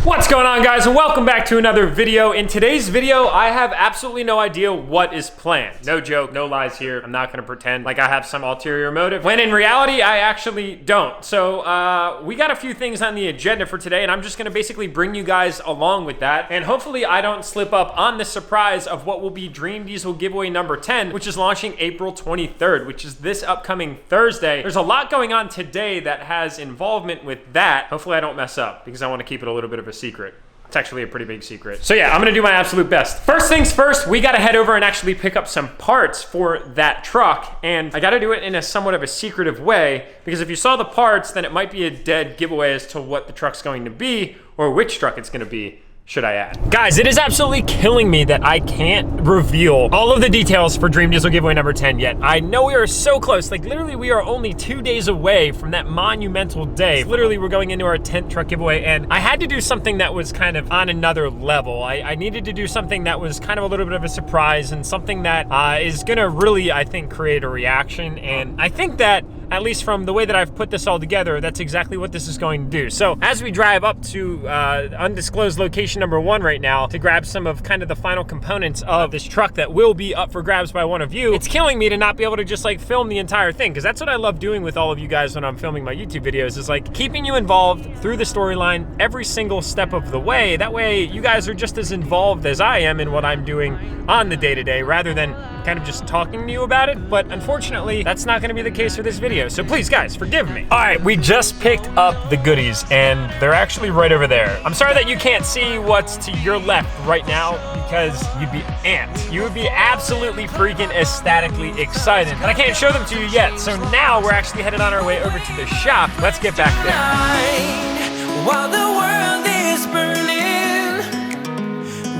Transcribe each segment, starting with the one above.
What's going on, guys, and welcome back to another video. In today's video, I have absolutely no idea what is planned. No joke, no lies here. I'm not gonna pretend like I have some ulterior motive, when in reality, I actually don't. So, we got a few things on the agenda for today, and I'm just gonna basically bring you guys along with that. And hopefully I don't slip up on the surprise of what will be Dream Diesel giveaway number 10, which is launching April 23rd, which is this upcoming Thursday. There's a lot going on today that has involvement with that. Hopefully I don't mess up, because I wanna keep it a little bit of a secret. It's actually a pretty big secret. So yeah, I'm gonna do my absolute best. First things first, we gotta head over and actually pick up some parts for that truck. And I gotta do it in a somewhat of a secretive way, because if you saw the parts, then it might be a dead giveaway as to what the truck's going to be, or which truck it's gonna be, should I add. Guys, it is absolutely killing me that I can't reveal all of the details for Dream Diesel giveaway number 10 yet. I know we are so close. Like, literally, we are only 2 days away from that monumental day. Literally, we're going into our 10th truck giveaway, and I had to do something that was kind of on another level. I needed to do something that was kind of a little bit of a surprise, and something that is gonna really, I think, create a reaction. And I think that, at least from the way that I've put this all together, that's exactly what this is going to do. So as we drive up to undisclosed location number 1 right now to grab some of kind of the final components of this truck that will be up for grabs by one of you, it's killing me to not be able to just like film the entire thing, because that's what I love doing with all of you guys when I'm filming my YouTube videos, is like keeping you involved through the storyline every single step of the way. That way you guys are just as involved as I am in what I'm doing on the day-to-day, rather than kind of just talking to you about it. But unfortunately, that's not gonna be the case for this video. So please, guys, forgive me. All right, we just picked up the goodies, and they're actually right over there. I'm sorry that you can't see what's to your left right now, because you'd be amped. You would be absolutely freaking ecstatically excited. But I can't show them to you yet. So now we're actually headed on our way over to the shop. Let's get back there. While the world is burning,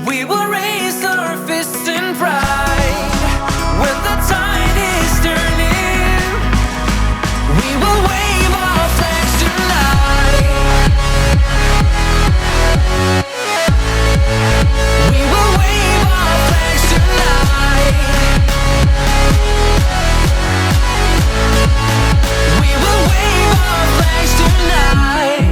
we will raise our fists in pride. When the tide is turning, we will wave our flags tonight. We will wave our flags tonight. We will wave our flags tonight.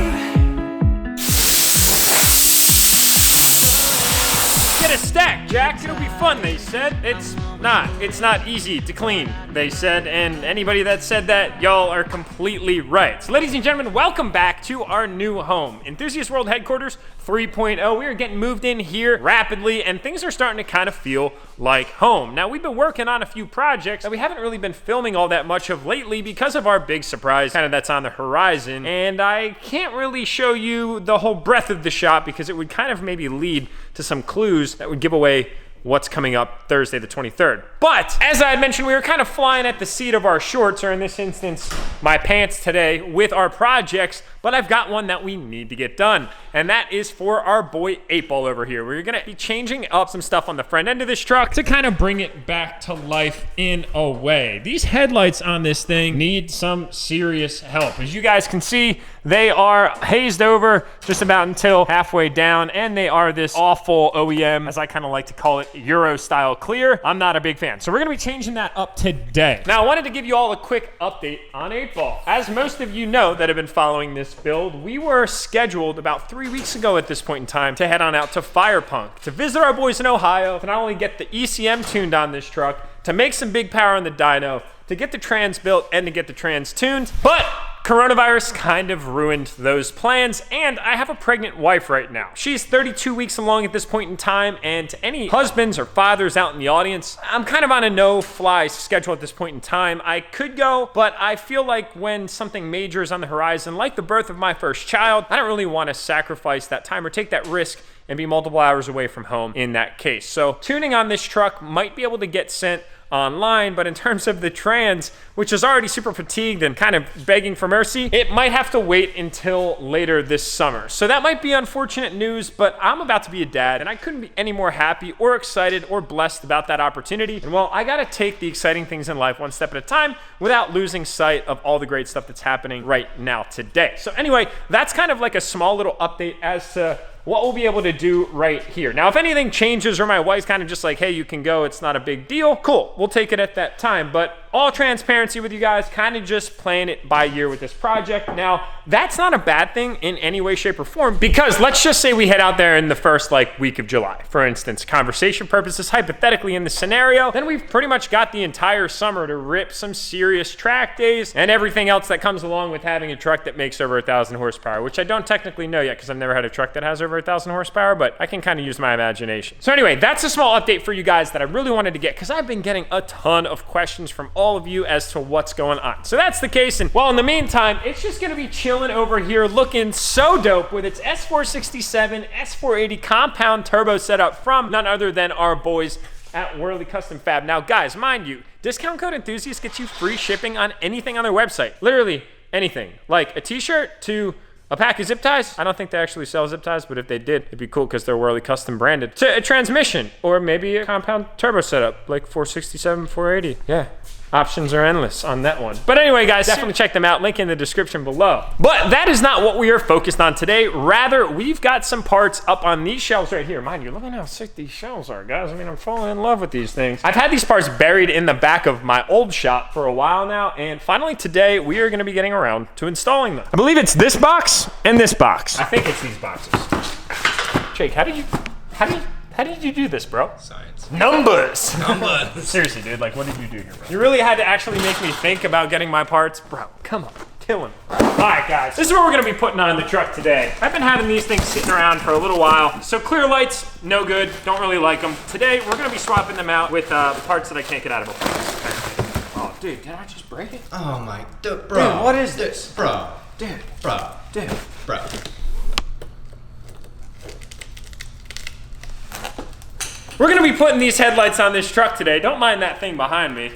Get a stack, Jack. It'll be fun, they said. It's not easy to clean, they said, and anybody that said that, y'all are completely right. So ladies and gentlemen, welcome back to our new home, Enthusiast World Headquarters 3.0. We are getting moved in here rapidly, and things are starting to kind of feel like home. Now, we've been working on a few projects that we haven't really been filming all that much of lately because of our big surprise kind of that's on the horizon, and I can't really show you the whole breadth of the shop because it would kind of maybe lead to some clues that would give away what's coming up Thursday the 23rd. But as I had mentioned, we were kind of flying at the seat of our shorts, or in this instance, my pants today, with our projects, but I've got one that we need to get done, and that is for our boy 8-Ball over here. We're gonna be changing up some stuff on the front end of this truck to kind of bring it back to life in a way. These headlights on this thing need some serious help. As you guys can see, they are hazed over just about until halfway down, and they are this awful OEM, as I kind of like to call it, Euro style clear. I'm not a big fan. So we're gonna be changing that up today. Now, I wanted to give you all a quick update on 8-Ball. As most of you know that have been following this build, we were scheduled about 3 weeks ago at this point in time to head on out to Firepunk to visit our boys in Ohio, to not only get the ECM tuned on this truck, to make some big power on the dyno, to get the trans built, and to get the trans tuned. But coronavirus kind of ruined those plans, and I have a pregnant wife right now. She's 32 weeks along at this point in time, and to any husbands or fathers out in the audience, I'm kind of on a no-fly schedule at this point in time. I could go, but I feel like when something major is on the horizon, like the birth of my first child, I don't really want to sacrifice that time or take that risk and be multiple hours away from home in that case. So tuning on this truck might be able to get sent online, but in terms of the trans, which is already super fatigued and kind of begging for mercy, it might have to wait until later this summer. So that might be unfortunate news, but I'm about to be a dad, and I couldn't be any more happy or excited or blessed about that opportunity. And well, I gotta take the exciting things in life one step at a time without losing sight of all the great stuff that's happening right now today. So anyway, that's kind of like a small little update as to what we'll be able to do right here. Now, if anything changes or my wife's kind of just like, hey, you can go, it's not a big deal, cool, we'll take it at that time. But all transparency with you guys, kind of just playing it by ear with this project. Now, that's not a bad thing in any way, shape, or form, because let's just say we head out there in the first week of July, for instance, conversation purposes, hypothetically in the scenario, then we've pretty much got the entire summer to rip some serious track days and everything else that comes along with having a truck that makes over 1,000 horsepower, which I don't technically know yet because I've never had a truck that has over 1,000 horsepower, but I can kind of use my imagination. So anyway, that's a small update for you guys that I really wanted to get because I've been getting a ton of questions from all of you as to what's going on. So that's the case, and well, in the meantime, it's just gonna be chilling over here looking so dope with its S467, S480 compound turbo setup from none other than our boys at Worley Custom Fab. Now guys, mind you, discount code enthusiast gets you free shipping on anything on their website. Literally anything, like a t-shirt to a pack of zip ties. I don't think they actually sell zip ties, but if they did, it'd be cool because they're Worley custom branded. To a transmission, or maybe a compound turbo setup, like 467, 480. Yeah, options are endless on that one. But anyway, guys, definitely check them out. Link in the description below. But that is not what we are focused on today. Rather, we've got some parts up on these shelves right here. Mind you, look at how sick these shelves are, guys. I mean, I'm falling in love with these things. I've had these parts buried in the back of my old shop for a while now, and finally today, we are gonna be getting around to installing them. I believe it's this box and this box. I think it's these boxes. Jake, how did you do this, bro? Science. Numbers. Seriously, dude, like, what did you do here, bro? You really had to actually make me think about getting my parts? Bro, come on, killing me. All right, guys, this is what we're gonna be putting on the truck today. I've been having these things sitting around for a little while. So clear lights, no good, don't really like them. Today, we're gonna be swapping them out with the parts that I can't get out of a box. Oh, dude, did I just break it? Oh my, bro. Dude, what is this? Bro. Dude, Bro. dude. Bro. We're gonna be putting these headlights on this truck today. Don't mind that thing behind me.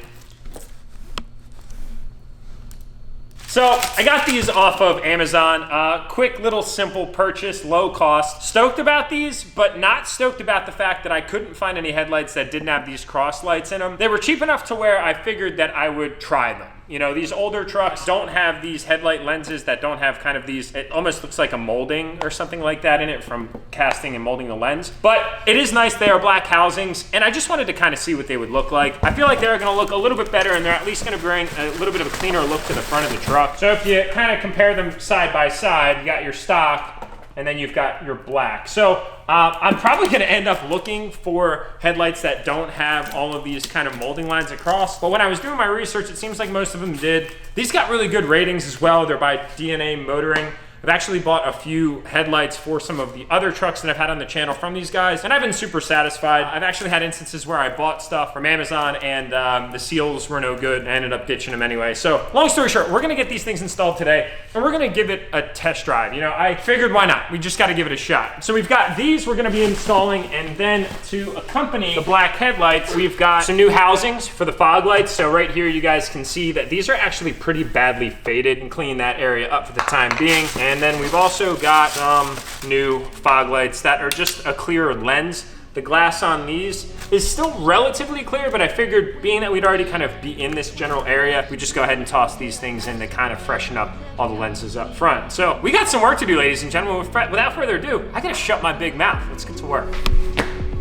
So I got these off of Amazon. Quick little simple purchase, low cost. Stoked about these, but not stoked about the fact that I couldn't find any headlights that didn't have these cross lights in them. They were cheap enough to where I figured that I would try them. You know, these older trucks don't have these headlight lenses that don't have kind of these, it almost looks like a molding or something like that in it from casting and molding the lens. But it is nice, they are black housings, and I just wanted to kind of see what they would look like. I feel like they're gonna look a little bit better, and they're at least gonna bring a little bit of a cleaner look to the front of the truck. So if you kind of compare them side by side, you got your stock, and then you've got your black. So I'm probably gonna end up looking for headlights that don't have all of these kind of molding lines across. But when I was doing my research, it seems like most of them did. These got really good ratings as well. They're by DNA Motoring. I've actually bought a few headlights for some of the other trucks that I've had on the channel from these guys, and I've been super satisfied. I've actually had instances where I bought stuff from Amazon and the seals were no good, and I ended up ditching them anyway. So long story short, we're gonna get these things installed today, and we're gonna give it a test drive. You know, I figured why not? We just gotta give it a shot. So we've got these we're gonna be installing, and then to accompany the black headlights, we've got some new housings for the fog lights. So right here, you guys can see that these are actually pretty badly faded, and clean that area up for the time being. And then we've also got some new fog lights that are just a clearer lens. The glass on these is still relatively clear, but I figured being that we'd already kind of be in this general area, we just go ahead and toss these things in to kind of freshen up all the lenses up front. So we got some work to do, ladies and gentlemen. Without further ado, I gotta shut my big mouth. Let's get to work.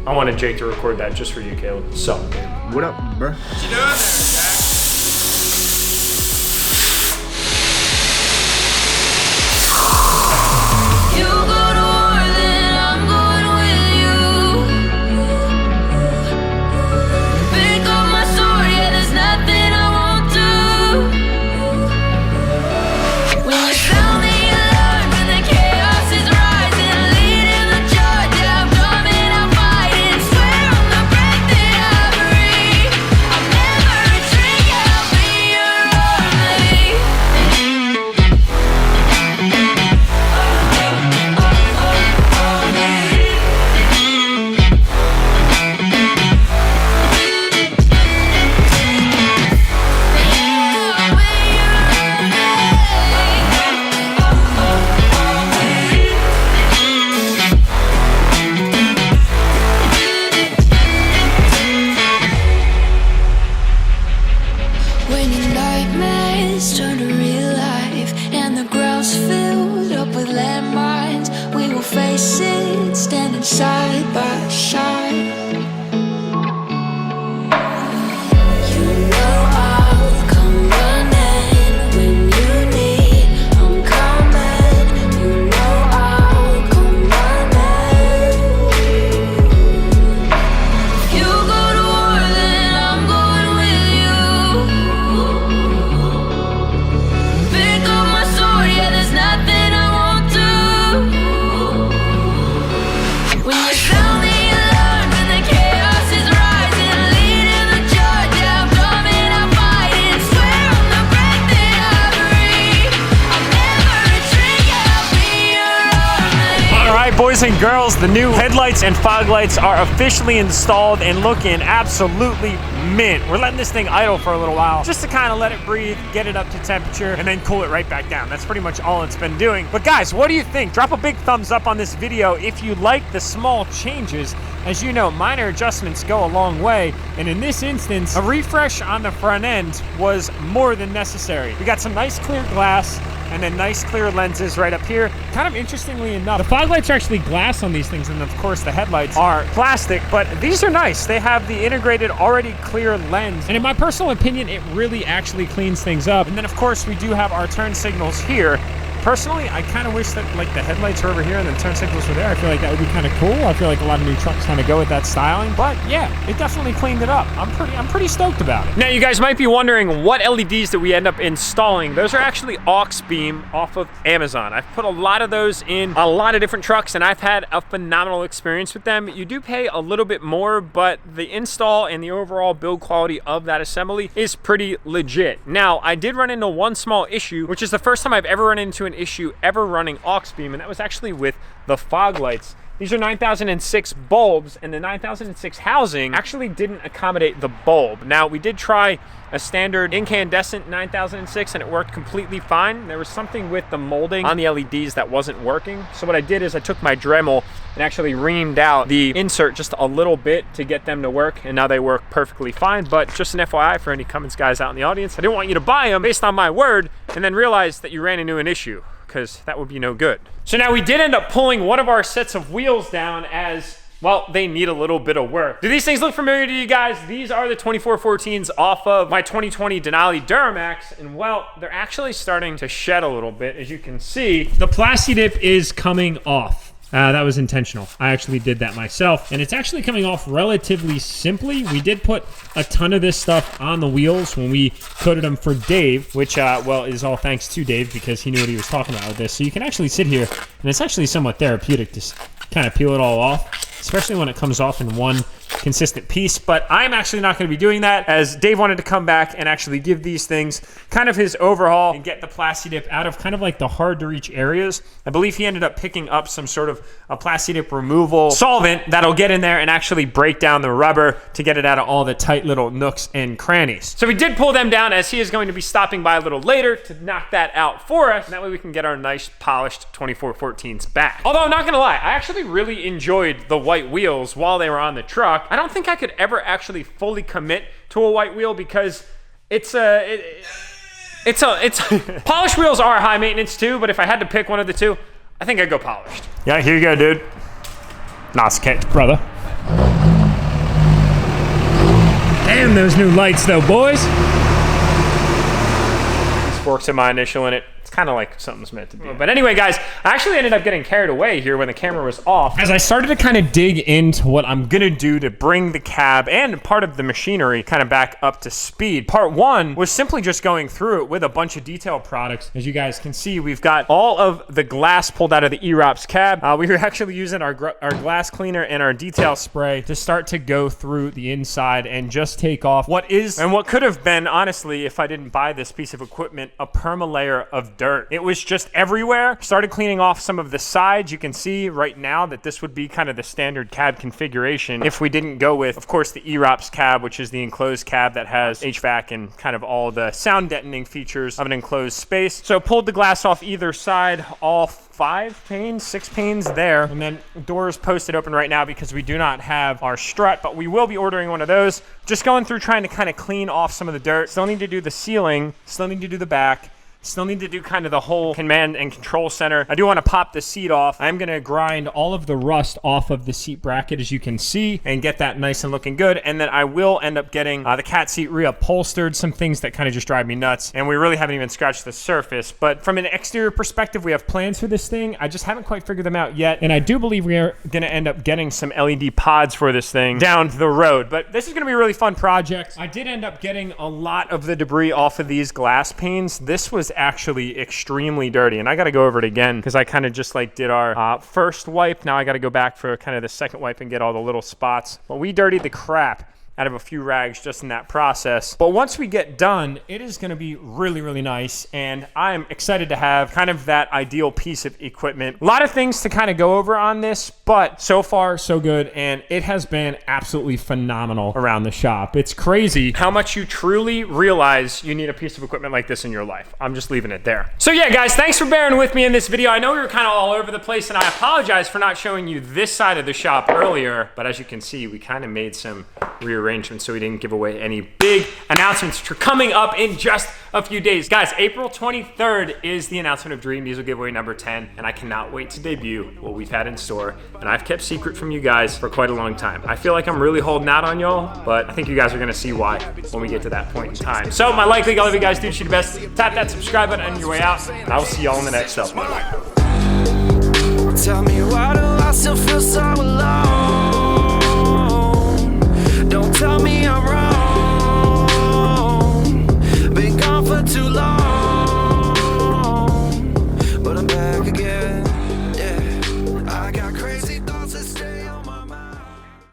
I wanted Jake to record that just for you, Caleb. So, What up, bro? What you doing there, Jack? You go to war, then I'm going with you. Pick up my sword, yeah, there's nothing I won't do. When you sound the alarm, when the chaos is rising, leading the charge, yeah, I'm coming out fighting. Swear on the breath that I breathe, I'll never retreat, yeah, I'll be your army. When your nightmares turn to real life and the ground's filled up with landmines, we will face it standing side by side. You know I'll boys and girls, the new headlights and fog lights are officially installed and looking absolutely mint. We're letting this thing idle for a little while just to kind of let it breathe, get it up to temperature, and then cool it right back down. That's pretty much all it's been doing. But guys, what do you think? Drop a big thumbs up on this video if you like the small changes. As you know, minor adjustments go a long way, and in this instance, a refresh on the front end was more than necessary. We got some nice clear glass and then nice clear lenses right up here. Kind of interestingly enough, the fog lights are actually glass on these things, and of course the headlights are plastic, but these are nice. They have the integrated already clear lens, and in my personal opinion, it really actually cleans things up. And then of course we do have our turn signals here. Personally, I kind of wish that like the headlights were over here and the turn signals were there. I feel like that would be kind of cool. I feel like a lot of new trucks kind of go with that styling, but yeah, it definitely cleaned it up. I'm pretty stoked about it. Now you guys might be wondering what LEDs that we end up installing. Those are actually aux beam off of Amazon. I've put a lot of those in a lot of different trucks and I've had a phenomenal experience with them. You do pay a little bit more, but the install and the overall build quality of that assembly is pretty legit. Now, I did run into one small issue, which is the first time I've ever run into an issue ever running aux beam, and that was actually with the fog lights. These are 9006 bulbs, and the 9006 housing actually didn't accommodate the bulb. Now, we did try a standard incandescent 9006 and it worked completely fine. There was something with the molding on the LEDs that wasn't working. So what I did is I took my Dremel and actually reamed out the insert just a little bit to get them to work, and now they work perfectly fine. But just an FYI for any Cummins guys out in the audience, I didn't want you to buy them based on my word and then realize that you ran into an issue, because that would be no good. So now we did end up pulling one of our sets of wheels down as, well, they need a little bit of work. Do these things look familiar to you guys? These are the 2414s off of my 2020 Denali DURTYMAX, and well, they're actually starting to shed a little bit. As you can see, the plasti dip is coming off. That was intentional. I actually did that myself, and it's actually coming off relatively simply. We did put a ton of this stuff on the wheels when we coated them for Dave, which, well, is all thanks to Dave because he knew what he was talking about with this. So you can actually sit here, and it's actually somewhat therapeutic to kind of peel it all off, especially when it comes off in one consistent piece. But I'm actually not going to be doing that, as Dave wanted to come back and actually give these things kind of his overhaul and get the plasti dip out of kind of like the hard to reach areas. I believe he ended up picking up some sort of a plasti dip removal solvent that'll get in there and actually break down the rubber to get it out of all the tight little nooks and crannies. So we did pull them down, as he is going to be stopping by a little later to knock that out for us, and that way we can get our nice polished 2414s back. Although I'm not gonna lie, I actually really enjoyed the white wheels while they were on the truck. I don't think I could ever actually fully commit to a white wheel because it's polished wheels are high maintenance too, but if I had to pick one of the two, I think I'd go polished. Yeah, here you go, dude. Nice catch, brother. Damn those new lights though, boys. Forks in my initial in it. It's kind of like something's meant to be. But anyway, guys, I actually ended up getting carried away here when the camera was off, as I started to kind of dig into what I'm gonna do to bring the cab and part of the machinery kind of back up to speed. Part one was simply just going through it with a bunch of detail products. As you guys can see, we've got all of the glass pulled out of the EROPS cab. We were actually using our glass cleaner and our detail spray to start to go through the inside and just take off what is, and what could have been, honestly, if I didn't buy this piece of equipment, a perma layer of dirt. It was just everywhere. Started cleaning off some of the sides. You can see right now that this would be kind of the standard cab configuration if we didn't go with, of course, the EROPS cab, which is the enclosed cab that has HVAC and kind of all the sound deadening features of an enclosed space. So pulled the glass off either side, all 6 panes there, and then doors posted open right now because we do not have our strut, but we will be ordering one of those. Just going through trying to kind of clean off some of the dirt. Still need to do the ceiling, still need to do the back, still need to do kind of the whole command and control center. I do want to pop the seat off. I'm going to grind all of the rust off of the seat bracket, as you can see, and get that nice and looking good. And then I will end up getting the cat seat reupholstered, some things that kind of just drive me nuts. And we really haven't even scratched the surface. But from an exterior perspective, we have plans for this thing. I just haven't quite figured them out yet. And I do believe we are going to end up getting some LED pods for this thing down the road. But this is going to be a really fun project. I did end up getting a lot of the debris off of these glass panes. This was actually extremely dirty, and I got to go over it again because I kind of just like did our first wipe. Now I got to go back for kind of the second wipe and get all the little spots. But we dirtied the crap out of a few rags just in that process. But once we get done, it is gonna be really, really nice. And I'm excited to have kind of that ideal piece of equipment. A lot of things to kind of go over on this, but so far so good. And it has been absolutely phenomenal around the shop. It's crazy how much you truly realize you need a piece of equipment like this in your life. I'm just leaving it there. So yeah, guys, thanks for bearing with me in this video. I know we were kind of all over the place, and I apologize for not showing you this side of the shop earlier, but as you can see, we kind of made some rearrangements so we didn't give away any big announcements, which are coming up in just a few days. Guys, April 23rd is the announcement of Dream Diesel giveaway number 10, and I cannot wait to debut what we've had in store, and I've kept secret from you guys for quite a long time. I feel like I'm really holding out on y'all, but I think you guys are gonna see why when we get to that point in time. So my like league, I love you guys, do your best. Tap that subscribe button on your way out, and I will see y'all in the next stuff. Tell me why do I still feel so alone?